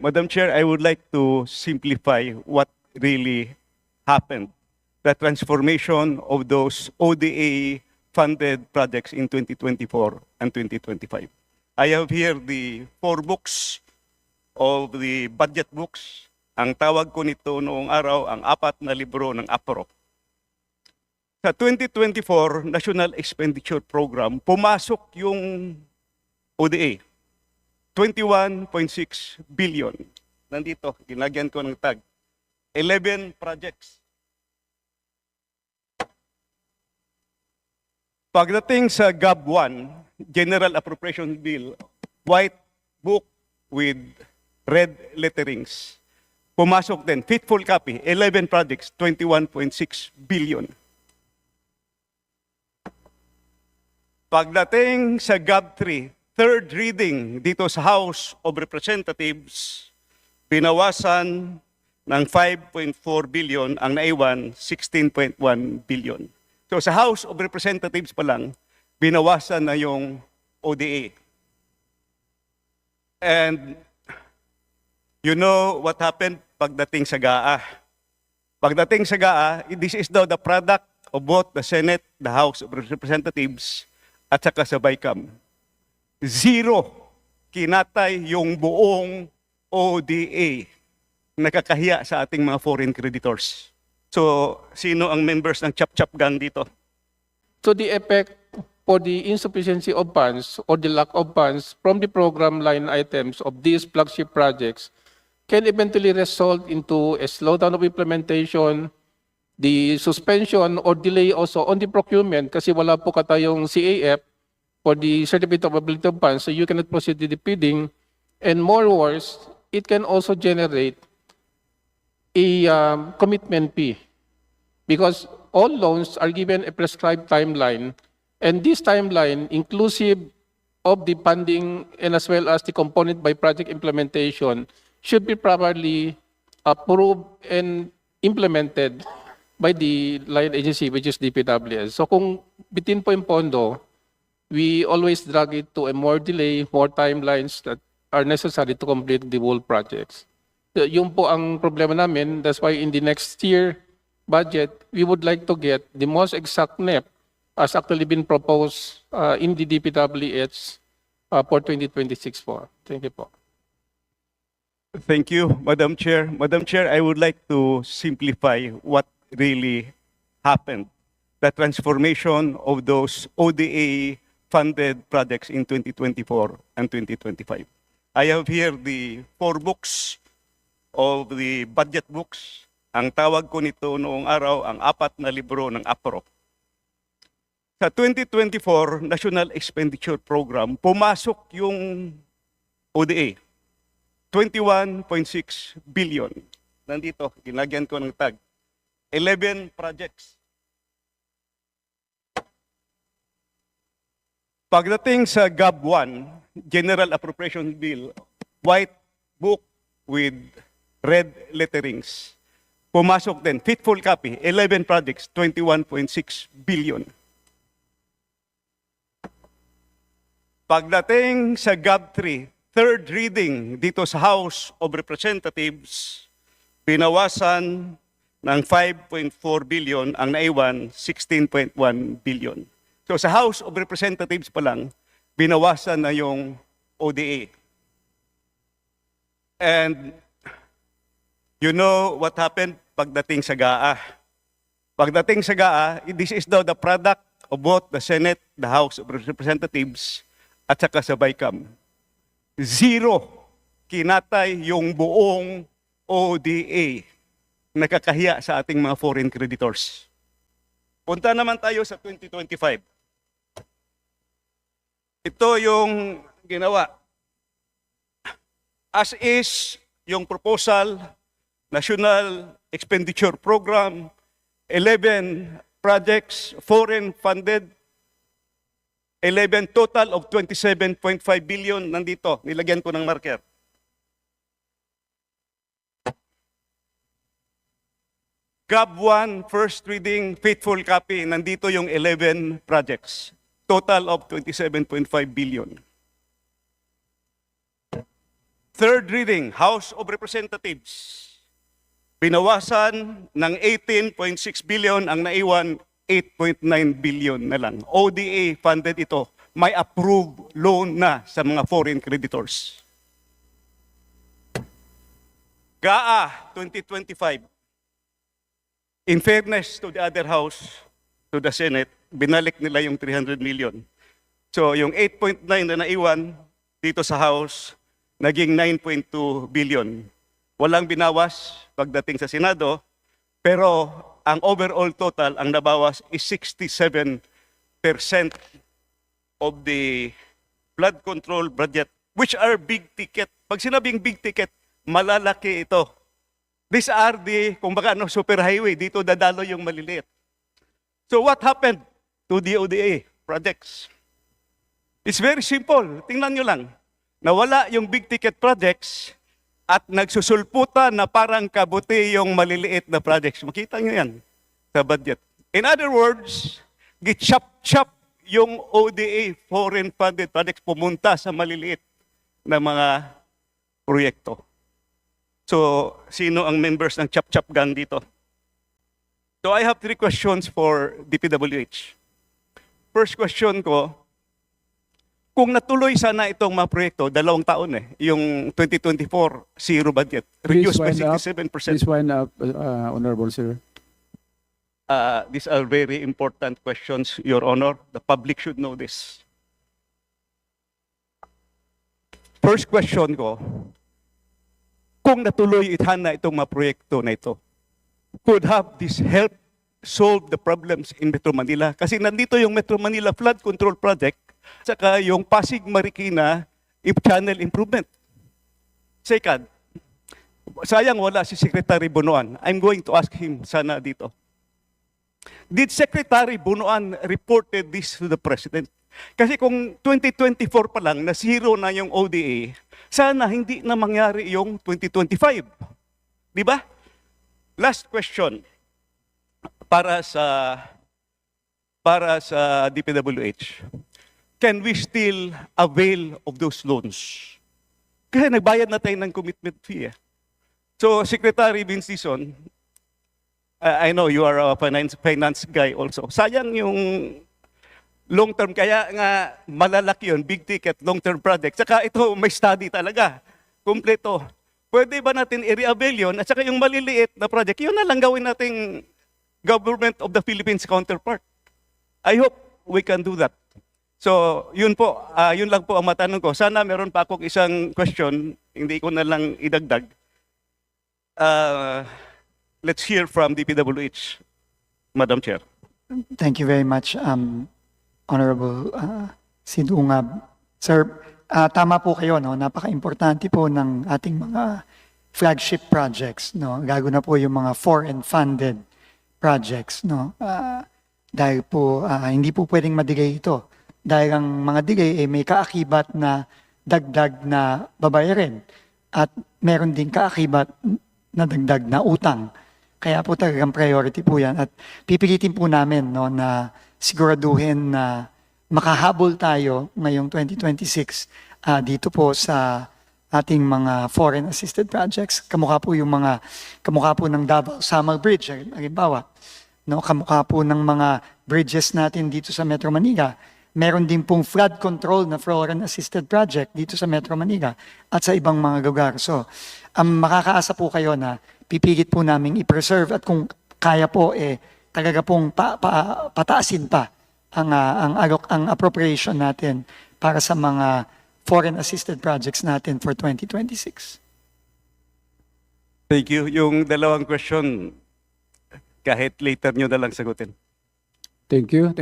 Madam Chair, I would like to simplify what really happened. The transformation of those ODA-funded projects in 2024 and 2025. I have here the 4 books of the budget books. Ang tawag ko nito noong araw, ang 4 na libro ng APRO. Sa 2024 National Expenditure Program, pumasok yung ODA. 21.6 billion. Nandito, ginagyan ko ng tag. 11 projects. Pagdating sa GAB 1, General Appropriation Bill, white book with red letterings. Pumasok din, faithful copy, 11 projects, 21.6 billion. Pagdating sa GAB 3, third reading dito sa House of Representatives, binawasan ng 5.4 billion, ang naiwan 16.1 billion. So sa House of Representatives pa lang, binawasan na yung ODA. And you know what happened pagdating sa GAA. Pagdating sa GAA, this is now the product of both the Senate, the House of Representatives, at saka sa BICAM. 0 kinatay yung buong ODA. Nakakahiya sa ating mga foreign creditors. So, sino ang members ng Chap-Chap Gang dito? So the effect for the insufficiency of funds or the lack of funds from the program line items of these flagship projects can eventually result into a slowdown of implementation, the suspension or delay also on the procurement kasi wala po katayong CAF for the certificate of ability of funds, so you cannot proceed with the bidding. And more worse, it can also generate a commitment fee because all loans are given a prescribed timeline, and this timeline, inclusive of the funding and as well as the component by project implementation, should be properly approved and implemented by the line agency, which is DPWS. So kung bitin po yung pondo, we always drag it to a more delay, more timelines that are necessary to complete the whole projects. Yung po ang problema namin. That's why in the next year budget, we would like to get the most exact NEP as actually been proposed in the DPWH for 2026 po. Thank you po. Thank you, Madam Chair. Madam Chair, I would like to simplify what really happened. The transformation of those ODA-funded projects in 2024 and 2025. I have here the 4 books of the budget books. Ang tawag ko nito noong araw, ang 4 na libro ng APRO. Sa 2024 National Expenditure Program, pumasok yung ODA. 21.6 billion. Nandito, ginagyan ko ng tag. 11 projects. Pagdating sa GAB 1, General Appropriation Bill, white book with red letterings. Pumasok din, faithful copy, 11 projects, 21.6 billion. Pagdating sa GAB 3, third reading dito sa House of Representatives, binawasan ng 5.4 billion, ang naiwan 16.1 billion. So sa House of Representatives pa lang, binawasan na yung ODA. And you know what happened pagdating sa GAA. Pagdating sa GAA, this is now the product of both the Senate, the House of Representatives, at saka sa BICAM. 0 kinatay yung buong ODA. Nakakahiya sa ating mga foreign creditors. Punta naman tayo sa 2025. Ito yung ginawa. As is, yung proposal, National Expenditure Program, 11 projects, foreign funded, 11 total of 27.5 billion nandito. Nilagyan ko ng marker. GAB 1, first reading, faithful copy, nandito yung 11 projects. Total of 27.5 billion. Third reading, House of Representatives. Binawasan ng 18.6 billion ang naiwan 8.9 billion na lang. ODA funded ito. May approved loan na sa mga foreign creditors. GAA 2025. In fairness to the other house, to the Senate, binalik nila yung 300 million. So yung 8.9 na naiwan dito sa House, naging 9.2 billion. Walang binawas pagdating sa Senado, pero ang overall total, ang nabawas is 67% of the flood control budget, which are big ticket. Pag sinabing big ticket, malalaki ito. These are the, kumbaga, superhighway, dito dadalo yung maliliit. So what happened to the ODA projects? It's very simple. Tingnan nyo lang. Nawala yung big ticket projects at nagsusulputan na parang kabuti yung maliliit na projects. Makita nyo yan sa budget. In other words, gichap-chap yung ODA foreign funded projects pumunta sa maliliit na mga proyekto. So, sino ang members ng chap-chap gang dito? So, I have 3 questions for DPWH. First question ko, kung natuloy sana itong mga proyekto, 2 taon yung 2024 zero budget, reduced by 67%. Please wind up, Honorable Sir. These are very important questions, Your Honor. The public should know this. First question ko, kung natuloy na itong mga proyekto na ito, could have this help solve the problems in Metro Manila? Kasi nandito yung Metro Manila Flood Control Project, saka yung Pasig Marikina Channel Improvement. Second, sayang wala si Secretary Bunuan. I'm going to ask him sana dito. Did Secretary Bunuan reported this to the President? Kasi kung 2024 pa lang na zero na yung ODA, sana hindi na mangyari yung 2025. Di ba? Last question para sa DPWH. Can we still avail of those loans? Kasi nagbayad na tayo ng commitment fee. So, Secretary Vincison, I know you are a finance guy also. Sayang yung long term, kaya nga malalaki yun, big ticket, long term project. Saka ito may study talaga, kumpleto. Pwede ba natin i-reavail yun? At saka yung maliliit na project, yun na lang gawin nating Government of the Philippines counterpart. I hope we can do that. So, yun po, yun lang po ang matanong ko. Sana meron pa akong isang question, hindi ko na lang idagdag. Let's hear from DPWH, Madam Chair. Thank you very much, Honorable Sidungab. Sir, tama po kayo, no? Napaka-importante po ng ating mga flagship projects, no? Gago na po yung mga foreign funded projects, no? Dahil po hindi po pwedeng madigay ito. Dahil ang mga digay ay may kaakibat na dagdag na babayarin at meron din kaakibat na dagdag na utang. Kaya po talagang priority po yan. At pipilitin po namin, no, na siguraduhin na makahabol tayo ngayong 2026 dito po sa ating mga foreign assisted projects. Kamukha po ng Davao Samal Bridge, halimbawa. No, kamukha po ng mga bridges natin dito sa Metro Manila. Meron din pong flood control na foreign assisted project dito sa Metro Manila at sa ibang mga lugar. So, makakaasa po kayo na pipilit po namin i-preserve at kung kaya po, talaga pong pataasin pa ang appropriation natin para sa mga foreign assisted projects natin for 2026. Thank you. Yung dalawang question, kahit later nyo na lang sagutin. Thank you.